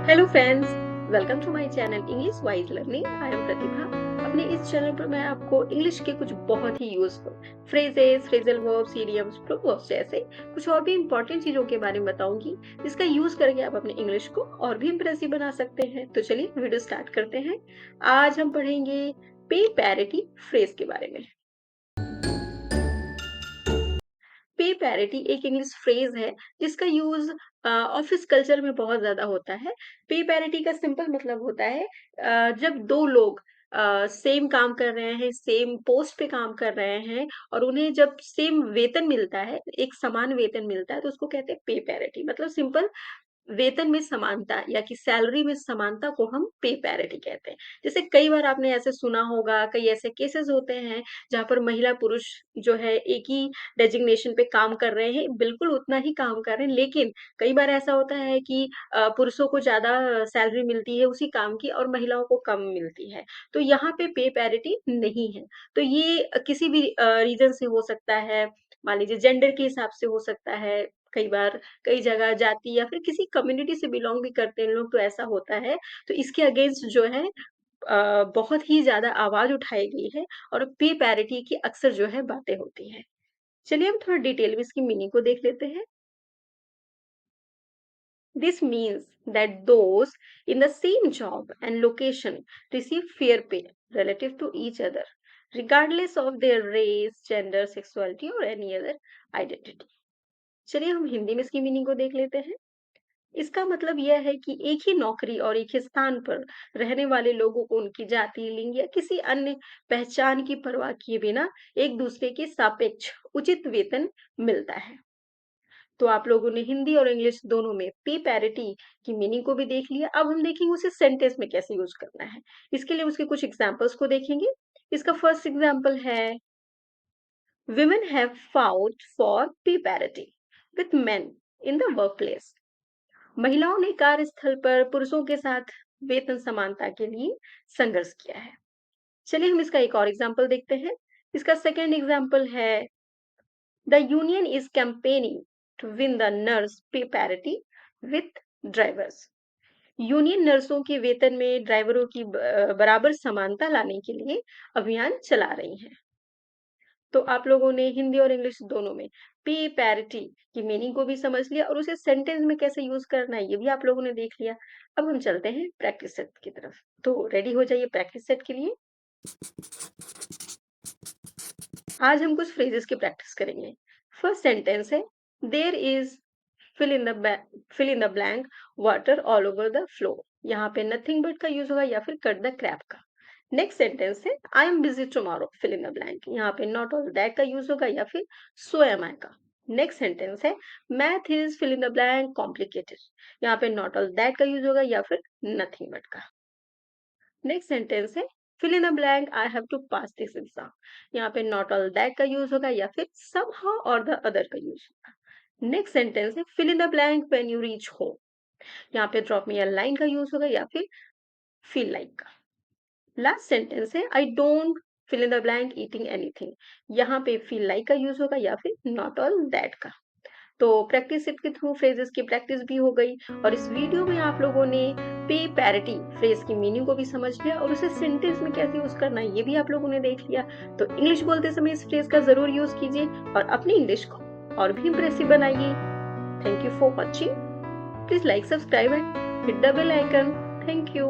Hello friends, welcome to my channel English wise learning. I am Pratibha. अपने इस channel पर मैं आपको इंग्लिश के कुछ बहुत ही useful phrases, phrasal verbs, idioms, proverbs जैसे कुछ और भी इंपॉर्टेंट चीजों के बारे में बताऊंगी, जिसका यूज करके आप अपने इंग्लिश को और भी इम्प्रेसिव बना सकते हैं। तो चलिए वीडियो स्टार्ट करते हैं। आज हम पढ़ेंगे पे पैरिटी फ्रेज के बारे में। पे पैरिटी एक इंग्लिश फ्रेज है जिसका यूज ऑफिस कल्चर में बहुत ज्यादा होता है। पे पैरिटी का सिंपल मतलब होता है जब दो लोग सेम काम कर रहे हैं, सेम पोस्ट पे काम कर रहे हैं और उन्हें जब सेम वेतन मिलता है, एक समान वेतन मिलता है, तो उसको कहते हैं पे पैरिटी। मतलब सिंपल वेतन में समानता या कि सैलरी में समानता को हम पे पैरिटी कहते हैं। जैसे कई बार आपने ऐसे सुना होगा, कई ऐसे केसेस होते हैं जहाँ पर महिला पुरुष जो है एक ही डेजिग्नेशन पे काम कर रहे हैं, बिल्कुल उतना ही काम कर रहे हैं, लेकिन कई बार ऐसा होता है कि पुरुषों को ज़्यादा सैलरी मिलती है उसी काम की और महिलाओं को कम मिलती है। तो यहाँ पे पैरिटी नहीं है। तो ये किसी भी रीज़न से हो सकता है, मान लीजिए जेंडर के हिसाब से हो सकता है, कई बार कई जगह जाति या फिर किसी कम्युनिटी से बिलॉन्ग भी करते हैं लोग, तो ऐसा होता है। तो इसके अगेंस्ट जो है बहुत ही ज़्यादा आवाज़ उठाई गई है और पे पैरिटी की अक्सर जो है बातें होती हैं। चलिए हम थोड़ा डिटेल में इसकी मीनिंग को देख लेते हैं। This means that those in the same job and location receive fair pay relative to each other, regardless of their race, gender, sexuality or any other identity। चलिए हम हिंदी में इसकी मीनिंग को देख लेते हैं। इसका मतलब यह है कि एक ही नौकरी और एक ही स्थान पर रहने वाले लोगों को उनकी जाति, लिंग या किसी अन्य पहचान की परवाह किए बिना एक दूसरे के सापेक्ष उचित वेतन मिलता है। तो आप लोगों ने हिंदी और इंग्लिश दोनों में पे पैरिटी की मीनिंग को भी देख लिया। अब हम देखेंगे उसे सेंटेंस में कैसे यूज करना है। इसके लिए उसके कुछ एग्जांपल्स को देखेंगे। इसका फर्स्ट एग्जांपल है, women have fought for pay parity with men in the workplace। महिलाओं ने कार्यस्थल पर पुरुषों के साथ वेतन समानता के लिए संघर्ष किया है। चलिए हम इसका एक और एग्जांपल देखते हैं। इसका सेकंड एग्जांपल है, the union is campaigning to win the nurse pay parity with drivers. Union नर्सों के वेतन में ड्राइवरों की बराबर समानता लाने के लिए अभियान चला रही है। तो आप लोगों ने हिंदी और इंग्लिश दोनों में पे पैरिटी की मीनिंग को भी समझ लिया और उसे सेंटेंस में कैसे यूज करना है ये भी आप लोगों ने देख लिया। अब हम चलते हैं प्रैक्टिस सेट की तरफ। तो रेडी हो जाइए प्रैक्टिस सेट के लिए। आज हम कुछ फ्रेजेस की प्रैक्टिस करेंगे। फर्स्ट सेंटेंस है, there is fill in the fill in the blank water all over the floor. यहाँ पे नथिंग बट का यूज होगा या फिर कट द क्रैप का। नेक्स्ट सेंटेंस है, I am busy tomorrow fill in the blank. यहाँ पे नॉट ऑल दैट का यूज होगा या फिर सो एम आई का। नेक्स्ट सेंटेंस है, math is fill in the blank complicated. यहाँ पे नॉट ऑल दैट का यूज होगा या फिर नथिंग बट का। नेक्स्ट सेंटेंस है, fill in the blank I have to pass this exam. यहाँ पे नॉट ऑल दैट का यूज होगा या फिर समहाउ और द अदर का यूज होगा। नेक्स्ट सेंटेंस है, fill in the blank when you reach home. यहाँ पे ड्रॉप मी अ लाइन का यूज होगा या फिर फील लाइक का। लास्ट सेंटेंस है, आई don't fill in the blank eating anything. यहाँ पे फील लाइक का यूज होगा या फिर नॉट ऑल दैट का। तो प्रैक्टिस सेट के थ्रू फ्रेजेस की प्रैक्टिस भी हो गई और इस वीडियो में आप लोगों ने पे पैरिटी फ्रेज की मीनिंग को भी समझ लिया और उसे सेंटेंस में कैसे यूज करना है ये भी आप लोगों ने देख लिया। तो इंग्लिश बोलते समय इस फ्रेज का जरूर यूज कीजिए और अपनी इंग्लिश को और भी इंप्रेसिव बनाइए। Thank you for watching. Please like, subscribe and hit the bell icon. Thank you.